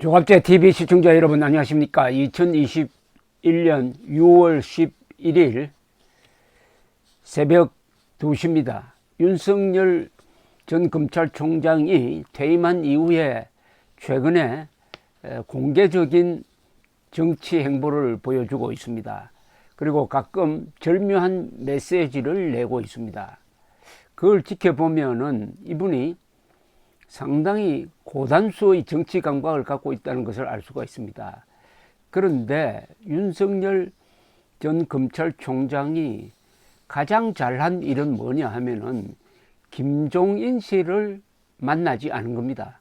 조갑제 TV 시청자 여러분 안녕하십니까. 2021년 6월 11일 새벽 2시입니다. 윤석열 전 검찰총장이 퇴임한 이후에 최근에 공개적인 정치 행보를 보여주고 있습니다. 그리고 가끔 절묘한 메시지를 내고 있습니다. 그걸 지켜보면은 이분이 상당히 고단수의 정치 감각을 갖고 있다는 것을 알 수가 있습니다. 그런데 윤석열 전 검찰총장이 가장 잘한 일은 뭐냐 하면은 김종인 씨를 만나지 않은 겁니다.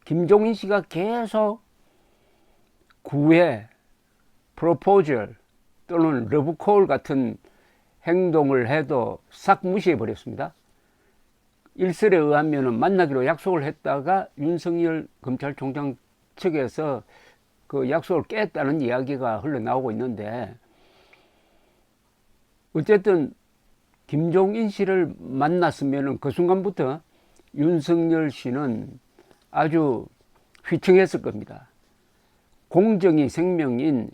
김종인 씨가 계속 구애, 프로포절 또는 러브콜 같은 행동을 해도 싹 무시해 버렸습니다. 일설에 의하면 만나기로 약속을 했다가 윤석열 검찰총장 측에서 그 약속을 깼다는 이야기가 흘러나오고 있는데, 어쨌든 김종인 씨를 만났으면 그 순간부터 윤석열 씨는 아주 휘청했을 겁니다. 공정이 생명인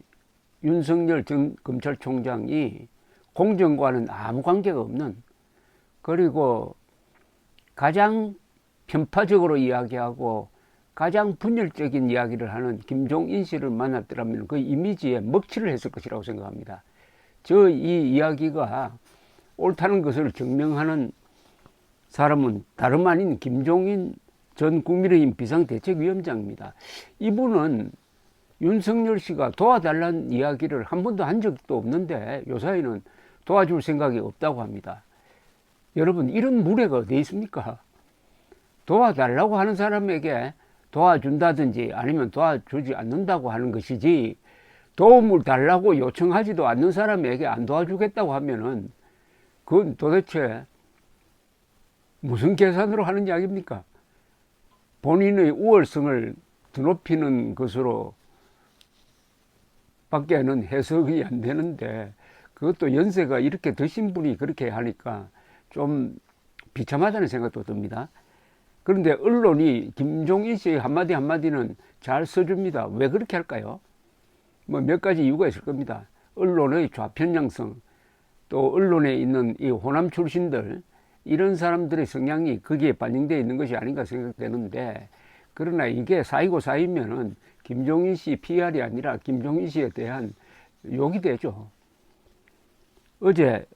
윤석열 전 검찰총장이 공정과는 아무 관계가 없는, 그리고 가장 편파적으로 이야기하고 가장 분열적인 이야기를 하는 김종인 씨를 만났더라면 그 이미지에 먹칠을 했을 것이라고 생각합니다. 이 이야기가 옳다는 것을 증명하는 사람은 다름 아닌 김종인 전 국민의힘 비상대책위원장입니다. 이분은 윤석열 씨가 도와달라는 이야기를 한 번도 한 적도 없는데 요사이는 도와줄 생각이 없다고 합니다. 여러분, 이런 무례가 어디 있습니까? 도와달라고 하는 사람에게 도와준다든지 아니면 도와주지 않는다고 하는 것이지, 도움을 달라고 요청하지도 않는 사람에게 안 도와주겠다고 하면은 그건 도대체 무슨 계산으로 하는 이야기입니까? 본인의 우월성을 드높이는 것으로 밖에는 해석이 안 되는데, 그것도 연세가 이렇게 드신 분이 그렇게 하니까 좀 비참하다는 생각도 듭니다. 그런데 언론이 김종인 씨의 한마디 한마디는 잘 써줍니다. 왜 그렇게 할까요? 뭐 몇 가지 이유가 있을 겁니다. 언론의 좌편향성, 또 언론에 있는 이 호남 출신들, 이런 사람들의 성향이 거기에 반영되어 있는 것이 아닌가 생각되는데, 그러나 이게 쌓이고 쌓이면은 김종인 씨 PR이 아니라 김종인 씨에 대한 욕이 되죠. 어제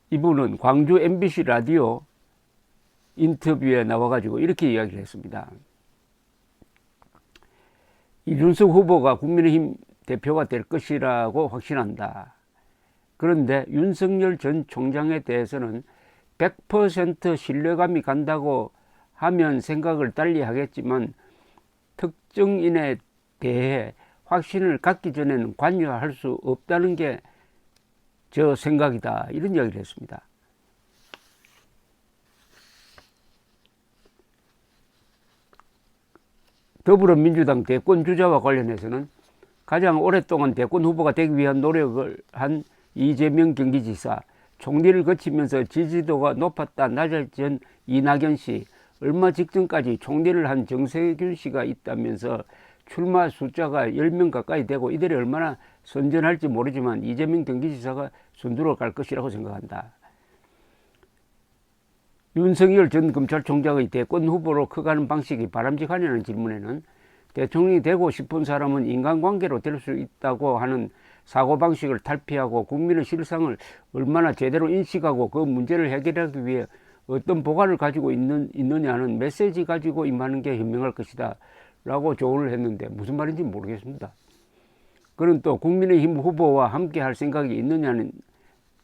이분은 광주 MBC 라디오 인터뷰에 나와가지고 이렇게 이야기를 했습니다. 이준석 후보가 국민의힘 대표가 될 것이라고 확신한다. 그런데 윤석열 전 총장에 대해서는 100% 신뢰감이 간다고 하면 생각을 달리 하겠지만, 특정인에 대해 확신을 갖기 전에는 관여할 수 없다는 게 저 생각이다. 이런 이야기를 했습니다. 더불어민주당 대권 주자와 관련해서는 가장 오랫동안 대권 후보가 되기 위한 노력을 한 이재명 경기지사, 총리를 거치면서 지지도가 높았다 낮아진 이낙연 씨, 얼마 직전까지 총리를 한 정세균 씨가 있다면서 출마 숫자가 10명 가까이 되고 이들이 얼마나 선전할지 모르지만 이재명 경기지사가 선두로 갈 것이라고 생각한다. 윤석열 전 검찰총장의 대권 후보로 커가는 방식이 바람직하냐는 질문에는, 대통령이 되고 싶은 사람은 인간관계로 될 수 있다고 하는 사고방식을 탈피하고 국민의 실상을 얼마나 제대로 인식하고 그 문제를 해결하기 위해 어떤 보관을 가지고 있느냐는 메시지 가지고 임하는 게 현명할 것이다 라고 조언을 했는데, 무슨 말인지 모르겠습니다. 그는 또 국민의힘 후보와 함께 할 생각이 있느냐는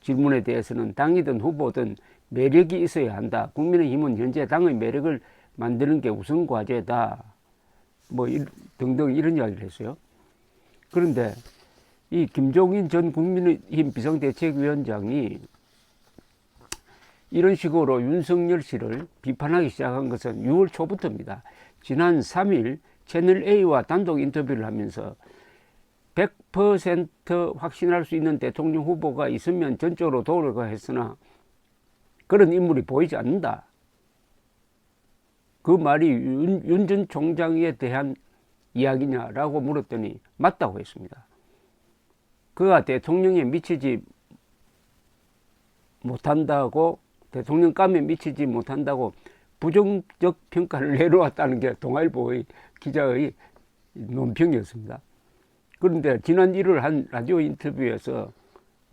질문에 대해서는 당이든 후보든 매력이 있어야 한다. 국민의힘은 현재 당의 매력을 만드는 게 우선 과제다. 뭐 등등 이런 이야기를 했어요. 그런데 이 김종인 전 국민의힘 비상대책위원장이 이런 식으로 윤석열 씨를 비판하기 시작한 것은 6월 초부터입니다. 지난 3일 채널A와 단독 인터뷰를 하면서 100% 확신할 수 있는 대통령 후보가 있으면 전적으로 도우려고 했으나 그런 인물이 보이지 않는다. 그 말이 윤 전 총장에 대한 이야기냐라고 물었더니 맞다고 했습니다. 그가 대통령에 미치지 못한다고, 대통령감에 미치지 못한다고 부정적 평가를 내려왔다는 게 동아일보의 기자의 논평이었습니다. 그런데 지난 1월 한 라디오 인터뷰에서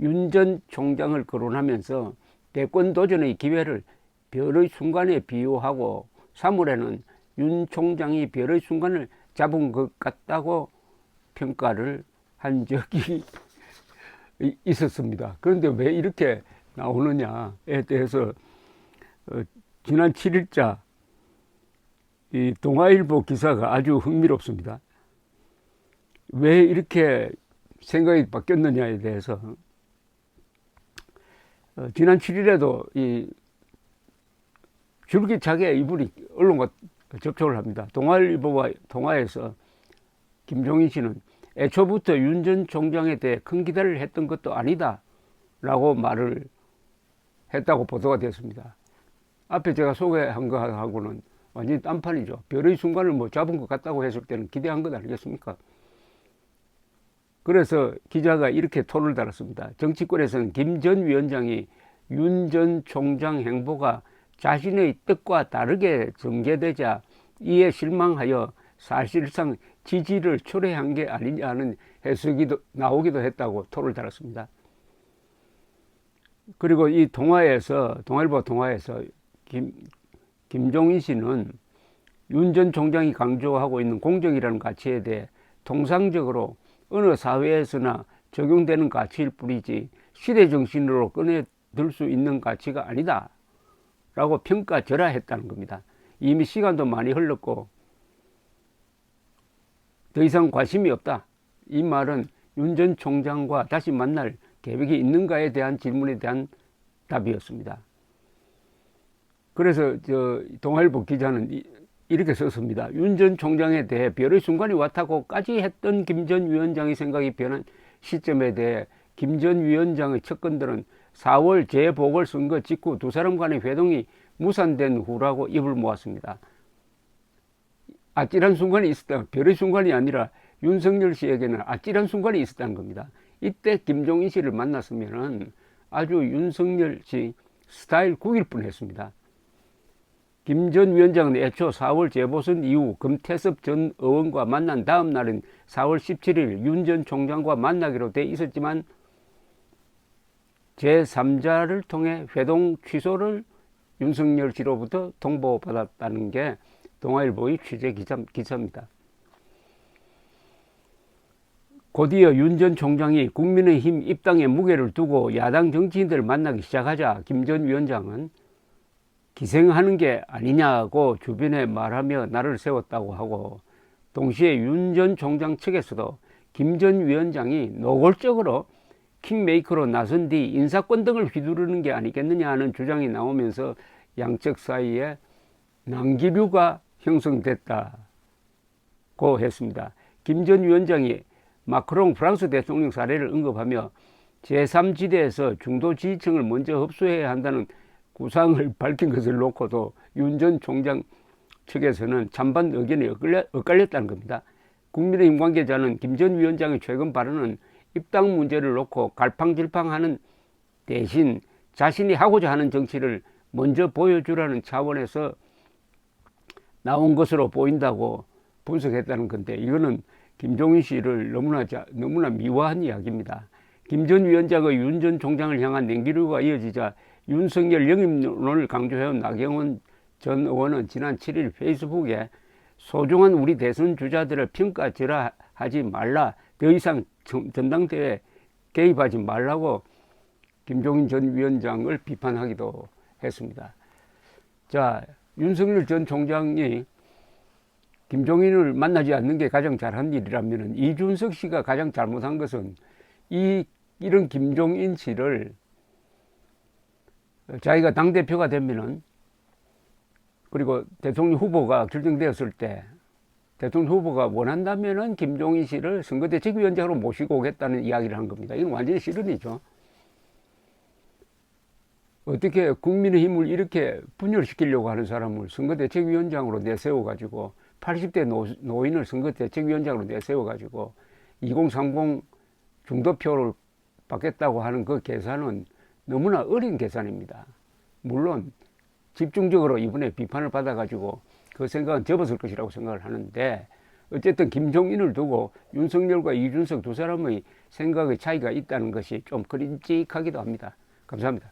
윤 전 총장을 거론하면서 대권 도전의 기회를 별의 순간에 비유하고 3월에는 윤 총장이 별의 순간을 잡은 것 같다고 평가를 한 적이 있었습니다. 그런데 왜 이렇게 나오느냐에 대해서 지난 7일자 이 동아일보 기사가 아주 흥미롭습니다. 왜 이렇게 생각이 바뀌었느냐에 대해서 지난 7일에도 이 줄기차게 이분이 언론과 접촉을 합니다. 동아일보와 통화에서 김종인 씨는 애초부터 윤 전 총장에 대해 큰 기대를 했던 것도 아니다 라고 말을 했다고 보도가 됐습니다. 앞에 제가 소개한 거하고는 완전히 딴판이죠. 별의 순간을 뭐 잡은 것 같다고 했을 때는 기대한 것 아니겠습니까? 그래서 기자가 이렇게 톤을 달았습니다. 정치권에서는 김 전 위원장이 윤 전 총장 행보가 자신의 뜻과 다르게 전개되자 이에 실망하여 사실상 지지를 초래한 게 아니냐는 해석이 나오기도 했다고 톤을 달았습니다. 그리고 이 통화에서, 동아일보 통화에서 김종인 씨는 윤 전 총장이 강조하고 있는 공정이라는 가치에 대해 통상적으로 어느 사회에서나 적용되는 가치일 뿐이지 시대 정신으로 꺼내들 수 있는 가치가 아니다 라고 평가절하했다는 겁니다. 이미 시간도 많이 흘렀고 더 이상 관심이 없다. 이 말은 윤 전 총장과 다시 만날 계획이 있는가에 대한 질문에 대한 답이었습니다. 그래서 동아일보 기자는 이렇게 썼습니다. 윤 전 총장에 대해 별의 순간이 왔다고까지 했던 김 전 위원장의 생각이 변한 시점에 대해 김 전 위원장의 측근들은 4월 재보궐선거 직후 두 사람 간의 회동이 무산된 후라고 입을 모았습니다. 아찔한 순간이 있었다. 별의 순간이 아니라 윤석열 씨에게는 아찔한 순간이 있었다는 겁니다. 이때 김종인 씨를 만났으면 아주 윤석열 씨 스타일 국일 뻔했습니다. 김 전 위원장은 애초 4월 재보선 이후 금태섭 전 의원과 만난 다음 날인 4월 17일 윤 전 총장과 만나기로 돼 있었지만 제3자를 통해 회동 취소를 윤석열 씨로부터 통보받았다는 게 동아일보의 취재 기사입니다. 곧이어 윤 전 총장이 국민의힘 입당에 무게를 두고 야당 정치인들을 만나기 시작하자 김 전 위원장은 기생하는 게 아니냐고 주변에 말하며 나를 세웠다고 하고, 동시에 윤 전 총장 측에서도 김 전 위원장이 노골적으로 킹메이커로 나선 뒤 인사권 등을 휘두르는 게 아니겠느냐 하는 주장이 나오면서 양측 사이에 난기류가 형성됐다고 했습니다. 김 전 위원장이 마크롱 프랑스 대통령 사례를 언급하며 제3지대에서 중도 지지층을 먼저 흡수해야 한다는 구상을 밝힌 것을 놓고도 윤 전 총장 측에서는 찬반 의견이 엇갈렸다는 겁니다. 국민의힘 관계자는 김 전 위원장의 최근 발언은 입당 문제를 놓고 갈팡질팡하는 대신 자신이 하고자 하는 정치를 먼저 보여주라는 차원에서 나온 것으로 보인다고 분석했다는 건데, 이거는 김종인 씨를 너무나 미화한 이야기입니다. 김 전 위원장의 윤 전 총장을 향한 냉기류가 이어지자 윤석열 영입론을 강조해온 나경원 전 의원은 지난 7일 페이스북에 소중한 우리 대선 주자들을 평가절하하지 말라, 더 이상 전당대회에 개입하지 말라고 김종인 전 위원장을 비판하기도 했습니다. 자, 윤석열 전 총장이 김종인을 만나지 않는 게 가장 잘한 일이라면 이준석 씨가 가장 잘못한 것은 이런 김종인 씨를 자기가 당대표가 되면은, 그리고 대통령 후보가 결정되었을 때 대통령 후보가 원한다면은 김종인 씨를 선거대책위원장으로 모시고 오겠다는 이야기를 한 겁니다. 이건 완전히 실언이죠. 어떻게 국민의힘을 이렇게 분열시키려고 하는 사람을 선거대책위원장으로 내세워가지고 80대 노인을 선거대책위원장으로 내세워가지고 2030 중도표를 받겠다고 하는 그 계산은 너무나 어린 계산입니다. 물론 집중적으로 이번에 비판을 받아가지고 그 생각은 접었을 것이라고 생각을 하는데, 어쨌든 김종인을 두고 윤석열과 이준석 두 사람의 생각의 차이가 있다는 것이 좀 끔찍하기도 합니다. 감사합니다.